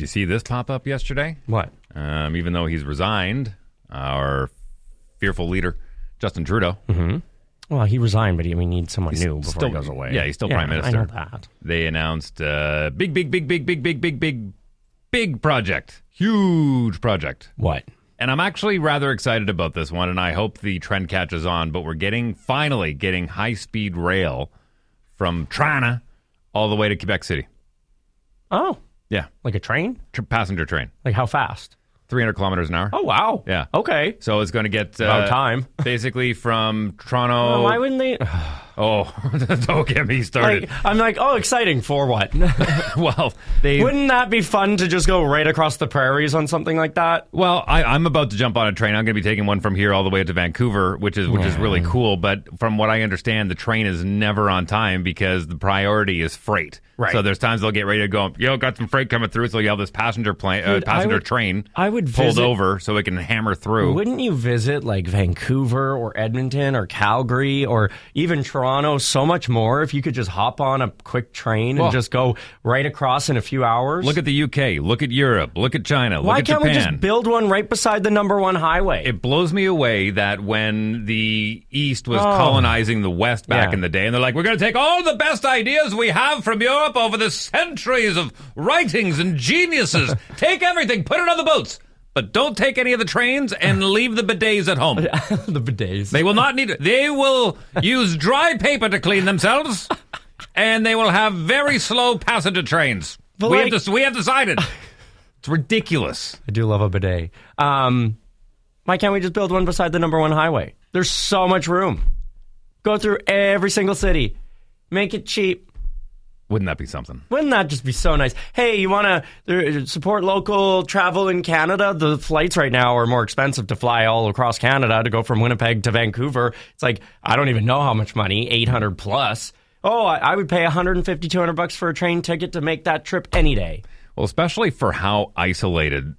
Did you see this pop up yesterday? What? Even though he's resigned, our fearful leader, Justin Trudeau. Mm-hmm. Well, he resigned, but we need someone new before he goes away. Yeah, he's still prime minister. I know that. They announced big project. Huge project. What? And I'm actually rather excited about this one, and I hope the trend catches on, but we're finally getting high-speed rail from Toronto all the way to Quebec City. Oh. Yeah. Like a train? Passenger train. Like how fast? 300 kilometers an hour. Oh, wow. Yeah. Okay. So it's going to get... about time. Basically from Toronto... Well, why wouldn't they... Oh, don't get me started. I'm like, oh, exciting. For what? Well, they... Wouldn't that be fun to just go right across the prairies on something like that? Well, I'm about to jump on a train. I'm going to be taking one from here all the way to Vancouver, which is really cool. But from what I understand, the train is never on time because the priority is freight. Right. So there's times they'll get ready to go, got some freight coming through, so you have this passenger train pulled over so it can hammer through. Wouldn't you visit like Vancouver or Edmonton or Calgary or even Toronto so much more if you could just hop on a quick train and just go right across in a few hours? Look at the UK, look at Europe, look at China, look at Japan. Why can't we just build one right beside the number one highway? It blows me away that when the East was colonizing the West back in the day, and they're like, we're going to take all the best ideas we have from Europe over the centuries of writings and geniuses. Take everything, put it on the boats. But don't take any of the trains and leave the bidets at home. The bidets. They will not need it. They will use dry paper to clean themselves, and they will have very slow passenger trains. We have decided. It's ridiculous. I do love a bidet. Why can't we just build one beside the number one highway? There's so much room. Go through every single city. Make it cheap. Wouldn't that be something? Wouldn't that just be so nice? Hey, you want to support local travel in Canada? The flights right now are more expensive to fly all across Canada to go from Winnipeg to Vancouver. It's like, I don't even know how much money, 800 plus. Oh, I would pay $150, $200 for a train ticket to make that trip any day. Well, especially for how isolated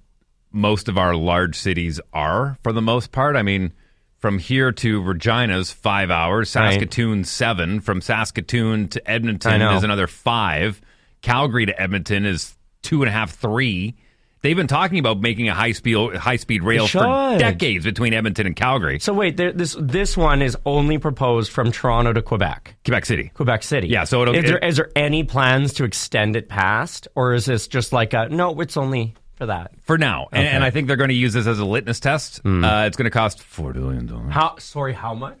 most of our large cities are for the most part. I mean, from here to Regina's 5 hours, Saskatoon 7. From Saskatoon to Edmonton is another 5. Calgary to Edmonton is 2.5, 3. They've been talking about making a high speed rail for decades between Edmonton and Calgary. So wait, this one is only proposed from Toronto to Quebec. Quebec City. Quebec City. Yeah. So is there any plans to extend it past, or is this just like no? It's only for that. For now. Okay. And I think they're going to use this as a litmus test. It's going to cost $4 billion. How much?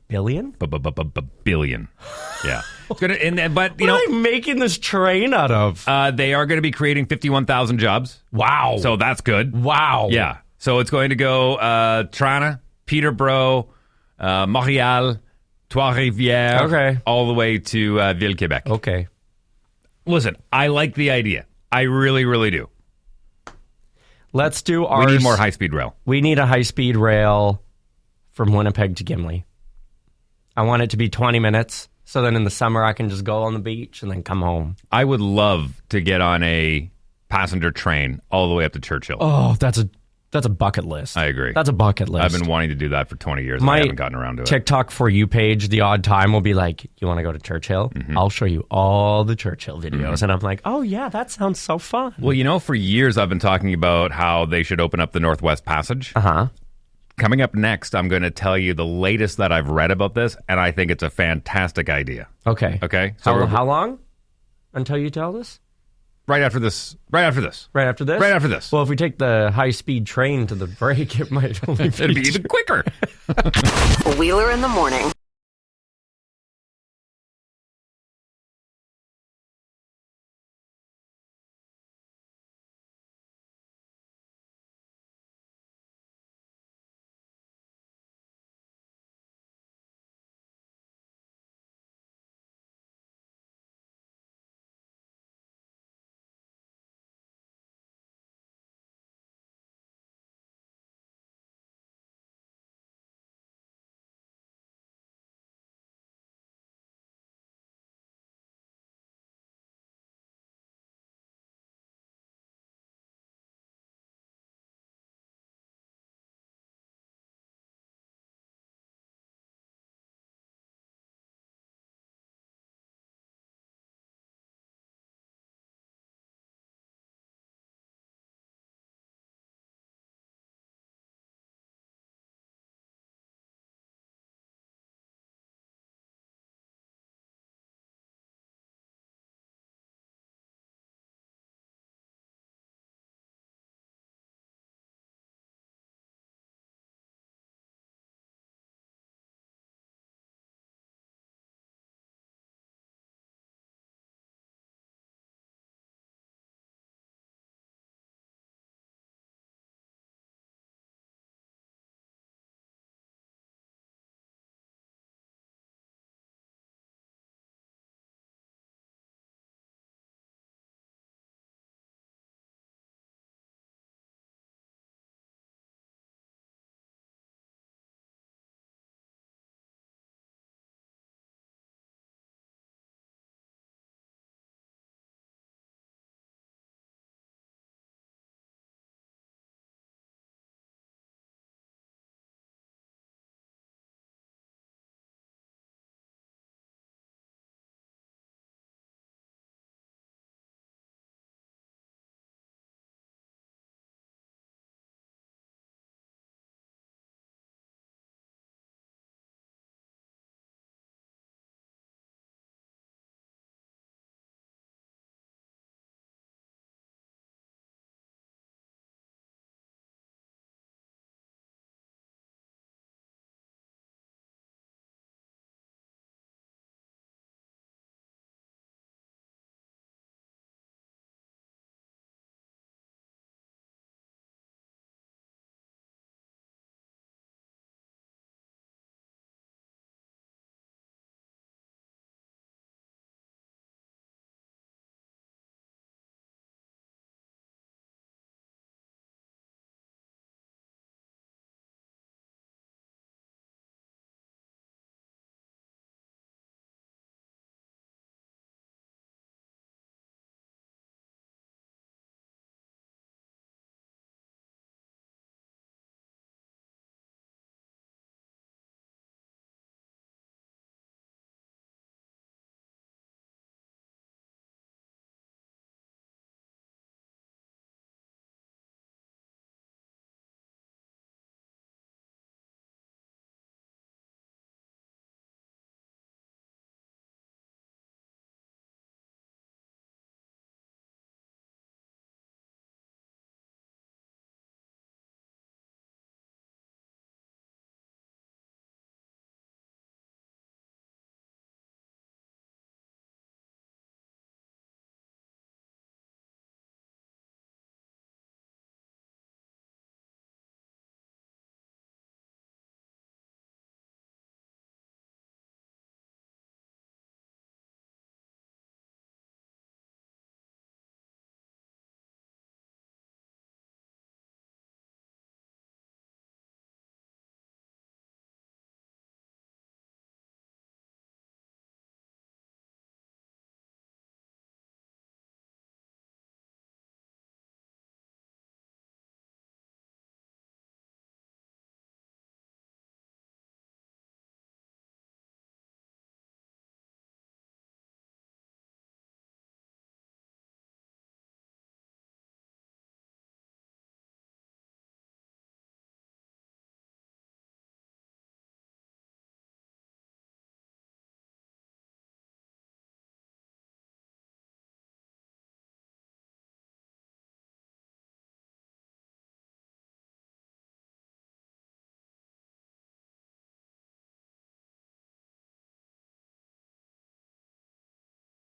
Billion? Billion. Yeah. It's going to, but what are they making this train out of? They are going to be creating 51,000 jobs. Wow. So that's good. Wow. Yeah. So it's going to go Toronto, Peterborough, Montreal, Trois-Rivières, all the way to Ville-Québec. Okay. Listen, I like the idea. I really, really do. Let's do ours. We need more high-speed rail. We need a high-speed rail from Winnipeg to Gimli. I want it to be 20 minutes, so then in the summer I can just go on the beach and then come home. I would love to get on a passenger train all the way up to Churchill. Oh, that's a bucket list. I agree. That's a bucket list. I've been wanting to do that for 20 years, and I haven't gotten around to it. TikTok For You page, the odd time, will be like, you want to go to Churchill? Mm-hmm. I'll show you all the Churchill videos. Mm-hmm. And I'm like, oh, yeah, that sounds so fun. Well, for years I've been talking about how they should open up the Northwest Passage. Uh-huh. Coming up next, I'm going to tell you the latest that I've read about this, and I think it's a fantastic idea. Okay. Okay? So how long until you tell this? Right after this. Right after this? Well, if we take the high-speed train to the break, it might only be... It'd be even quicker. Wheeler in the morning.